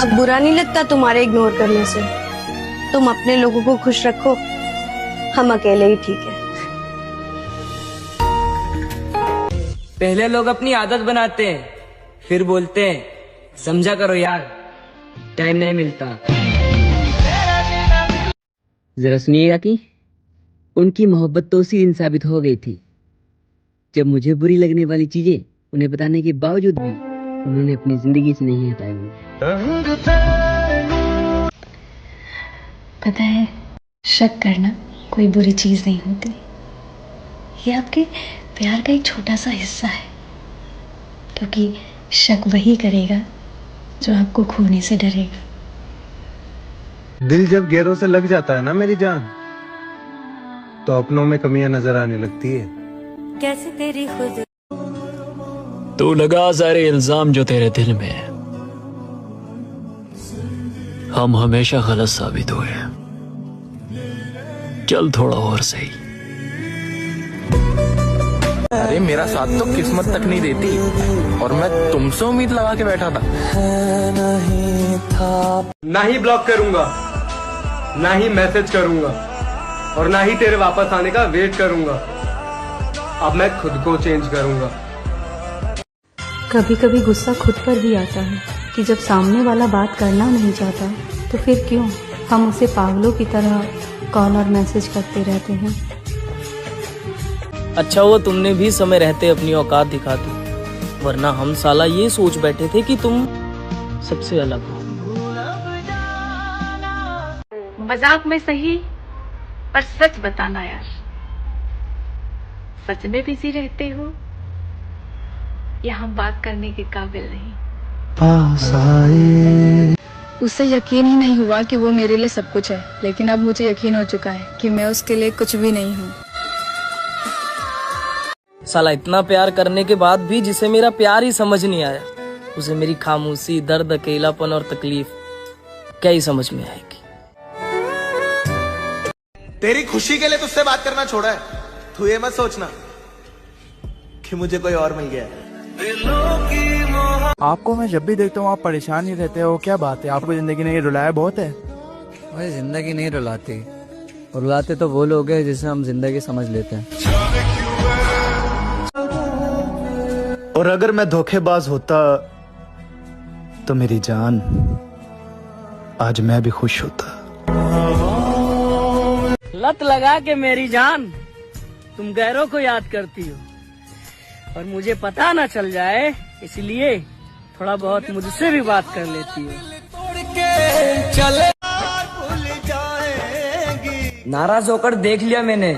अब बुरा नहीं लगता तुम्हारे इग्नोर करने से? तुम अपने लोगों को खुश रखो, हम अकेले ही ठीक है। पहले लोग अपनी आदत बनाते हैं, फिर बोलते हैं समझा करो यार, टाइम नहीं मिलता। जरा सुनिएगा कि उनकी मोहब्बत तो उसी दिन साबित हो गई थी जब मुझे बुरी लगने वाली चीजें उन्हें बताने के बावजूद भी उन्होंने अपनी जिंदगी से नहीं हटाई। पता है, शक करना कोई बुरी चीज नहीं होती। ये आपके प्यार का एक छोटा सा हिस्सा है, क्योंकि शक वही करेगा जो आपको खोने से डरेगा। दिल जब गैरों से लग जाता है ना मेरी जान, तो अपनों में कमियां नजर आने लगती है। कैसे तेरी खुद तू लगा सारे इल्जाम जो तेरे दिल में है, हम हमेशा गलत साबित हुए। चल थोड़ा और सही। अरे मेरा साथ तो किस्मत तक नहीं देती, और मैं तुमसे उम्मीद लगा के बैठा था। ना ही ब्लॉक करूंगा, ना ही मैसेज करूंगा, और ना ही तेरे वापस आने का वेट करूंगा। अब मैं खुद को चेंज करूंगा। कभी कभी गुस्सा खुद पर भी आता है कि जब सामने वाला बात करना नहीं चाहता तो फिर क्यों हम उसे पागलों की तरह कॉल और मैसेज करते रहते हैं। अच्छा वो तुमने भी समय रहते अपनी औकात दिखा दी, वरना हम साला ये सोच बैठे थे कि तुम सबसे अलग हो। मजाक में सही, पर सच बताना यार, सच में बिजी रहते हो या हम बात करने के काबिल नहीं? उससे यकीन ही नहीं हुआ कि वो मेरे लिए सब कुछ है, लेकिन अब मुझे यकीन हो चुका है कि मैं उसके लिए कुछ भी नहीं हूँ। साला इतना प्यार करने के बाद भी जिसे मेरा प्यार ही समझ नहीं आया, उसे मेरी खामोशी, दर्द, अकेलापन और तकलीफ क्या ही समझ में आएगी। तेरी खुशी के लिए तुझसे बात करना छोड़ा है। तू ये मत सोचना कि मुझे कोई और मिल गया। आपको मैं जब भी देखता हूँ आप परेशान ही रहते हो, क्या बात है? आपको जिंदगी ने ये रुलाया बहुत है? भाई जिंदगी नहीं रुलाती, रुलाते तो वो लोग हैं जिसे हम जिंदगी समझ लेते हैं। और अगर मैं धोखेबाज होता तो मेरी जान आज मैं भी खुश होता। लत लगा के मेरी जान तुम गैरों को याद करती हो, और मुझे पता ना चल जाए इसलिए थोड़ा बहुत मुझसे भी बात कर लेती हो। नाराज होकर देख लिया मैंने,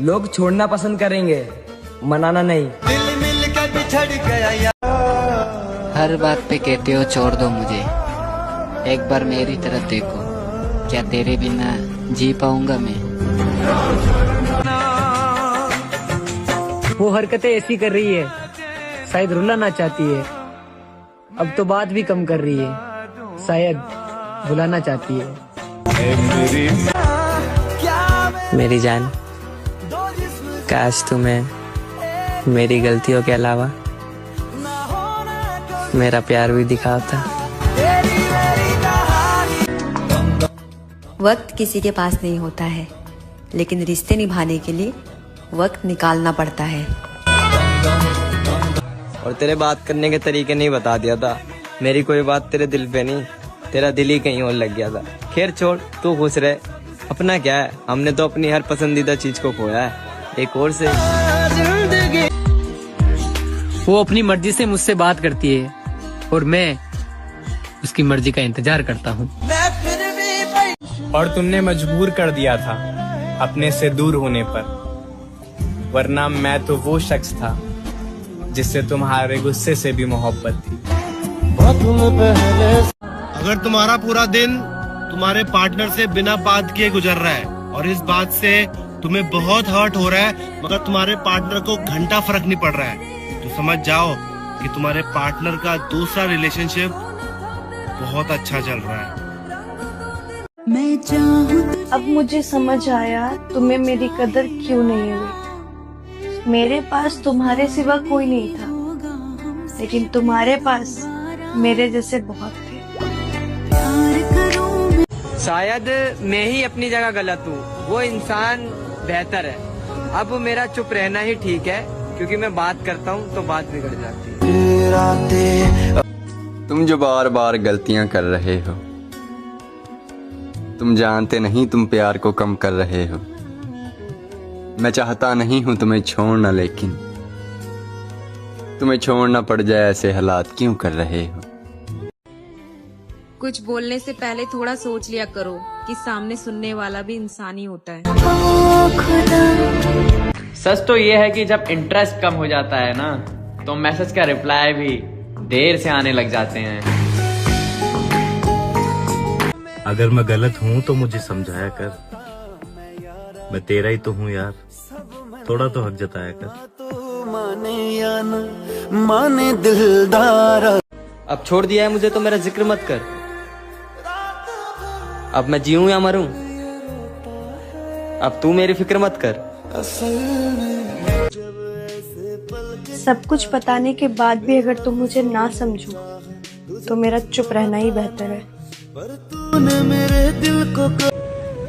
लोग छोड़ना पसंद करेंगे, मनाना नहीं। हर बात पे कहते हो छोड़ दो मुझे, एक बार मेरी तरफ देखो, क्या तेरे बिना जी पाऊंगा मैं? वो हरकतें ऐसी कर रही है, शायद रुलाना चाहती है। अब तो बात भी कम कर रही है, शायद बुलाना चाहती है। मेरी जान, काश तुम्हें मेरी गलतियों के अलावा मेरा प्यार भी दिखाता। वक्त किसी के पास नहीं होता है, लेकिन रिश्ते निभाने के लिए वक्त निकालना पड़ता है। और तेरे बात करने के तरीके नहीं बता दिया था, मेरी कोई बात तेरे दिल पे नहीं, तेरा दिल ही कहीं और लग गया था। खैर छोड़, तू खुश रहे, अपना क्या है, हमने तो अपनी हर पसंदीदा चीज को खोया है, एक और से। वो अपनी मर्जी से मुझसे बात करती है और मैं उसकी मर्जी का इंतजार करता हूँ। और तुमने मजबूर कर दिया था अपने से दूर होने पर, वरना मैं तो वो शख्स था जिससे तुम्हारे गुस्से से भी मोहब्बत थी। अगर तुम्हारा पूरा दिन तुम्हारे पार्टनर से बिना बात किए गुजर रहा है और इस बात से तुम्हें बहुत हर्ट हो रहा है, मगर तुम्हारे पार्टनर को घंटा फर्क नहीं पड़ रहा है, तो समझ जाओ कि तुम्हारे पार्टनर का दूसरा रिलेशनशिप बहुत अच्छा चल रहा है। अब मुझे समझ आया तुम्हें मेरी कदर क्यों नहीं हुई। मेरे पास तुम्हारे सिवा कोई नहीं था, लेकिन तुम्हारे पास मेरे जैसे बहुत थे। शायद मैं ही अपनी जगह गलत हूँ, वो इंसान बेहतर है। अब मेरा चुप रहना ही ठीक है, क्योंकि मैं बात करता हूँ तो बात बिगड़ जाती है। तुम जो बार बार गलतियां कर रहे हो, तुम जानते नहीं तुम प्यार को कम कर रहे हो। मैं चाहता नहीं हूं तुम्हें छोड़ना, लेकिन तुम्हें छोड़ना पड़ जाए ऐसे हालात क्यों कर रहे हो। कुछ बोलने से पहले थोड़ा सोच लिया करो कि सामने सुनने वाला भी इंसान ही होता है। सच तो ये है कि जब इंटरेस्ट कम हो जाता है ना, तो मैसेज का रिप्लाई भी देर से आने लग जाते हैं। अगर मैं गलत हूँ तो मुझे समझाया कर, मैं तेरा ही तो हूँ यार, थोड़ा तो हक जताया कर। माने या न माने दिलदार। अब छोड़ दिया है मुझे तो मेरा जिक्र मत कर। अब मैं जीऊं या मरूं, अब तू मेरी फिक्र मत कर। सब कुछ बताने के बाद भी अगर तुम मुझे ना समझो तो मेरा चुप रहना ही बेहतर है।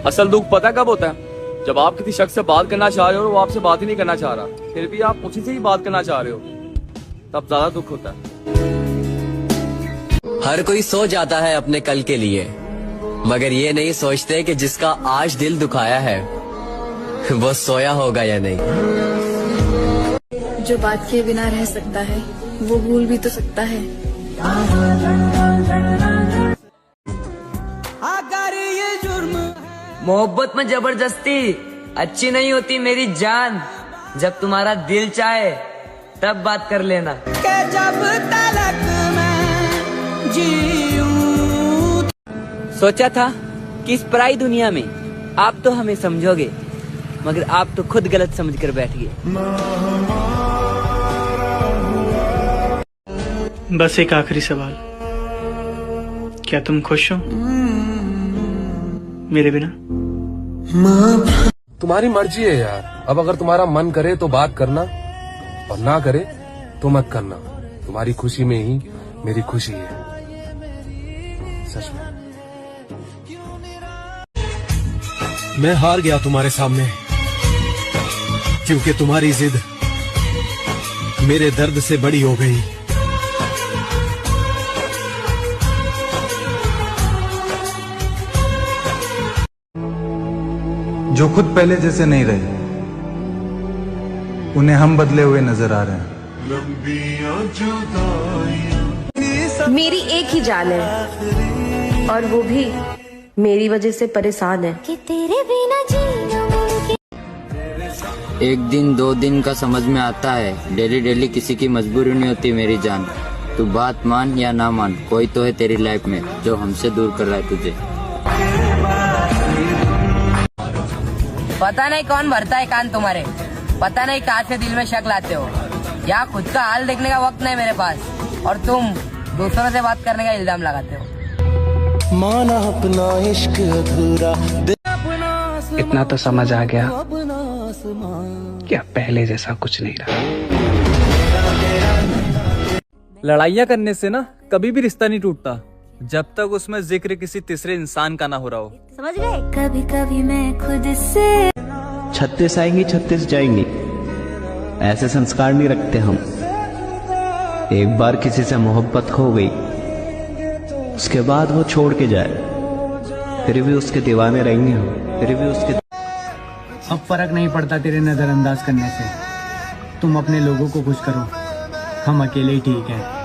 असल दुख पता कब होता है? जब आप किसी शख्स से बात करना चाह रहे हो और वो आपसे बात ही नहीं करना चाह रहा, फिर भी आप उसी से ही बात करना चाह रहे हो, तब ज्यादा दुख होता है। हर कोई सो जाता है अपने कल के लिए, मगर ये नहीं सोचते कि जिसका आज दिल दुखाया है वो सोया होगा या नहीं। जो बात किए बिना रह सकता है वो भूल भी तो सकता है। मोहब्बत में जबरदस्ती अच्छी नहीं होती मेरी जान, जब तुम्हारा दिल चाहे तब बात कर लेना। जब तलक मैं जीऊं। सोचा था कि इस पराई दुनिया में आप तो हमें समझोगे, मगर आप तो खुद गलत समझकर बैठ गए। बस एक आखिरी सवाल, क्या तुम खुश हो मेरे बिना? तुम्हारी मर्जी है यार, अब अगर तुम्हारा मन करे तो बात करना, और ना करे तो मत करना। तुम्हारी खुशी में ही मेरी खुशी है, सच में। मैं हार गया तुम्हारे सामने, क्योंकि तुम्हारी जिद मेरे दर्द से बड़ी हो गई। जो खुद पहले जैसे नहीं रहे, उन्हें हम बदले हुए नजर आ रहे हैं। मेरी एक ही जान है और वो भी मेरी वजह से परेशान है कि तेरे बिना जीना मुमकिन। एक दिन दो दिन का समझ में आता है, डेली डेली किसी की मजबूरी नहीं होती मेरी जान। तू बात मान या ना मान, कोई तो है तेरी लाइफ में जो हमसे दूर कर रहा है तुझे। पता नहीं कौन भरता है कान तुम्हारे, पता नहीं कहाँ से दिल में शक लाते हो। यहाँ खुद का हाल देखने का वक्त नहीं मेरे पास, और तुम दूसरों से बात करने का इल्जाम लगाते हो। माना अपना इश्क अधूरा। इतना तो समझ आ गया कि अब पहले जैसा कुछ नहीं रहा। लड़ाइयाँ करने से ना कभी भी रिश्ता नहीं टूटता, जब तक उसमें जिक्र किसी तीसरे इंसान का ना हो रहा हो। समझ गए? कभी कभी मैं खुद से 36 आएंगी 36 जाएंगी, ऐसे संस्कार नहीं रखते हम। एक बार किसी से मोहब्बत खो गई, उसके बाद वो छोड़ के जाए, फिर भी उसके दीवाने रहेंगे हम, फिर भी उसके। अब फर्क नहीं पड़ता तेरे नजरअंदाज करने से, तुम अपने लोगों को खुश करो, हम अकेले ही ठीक हैं।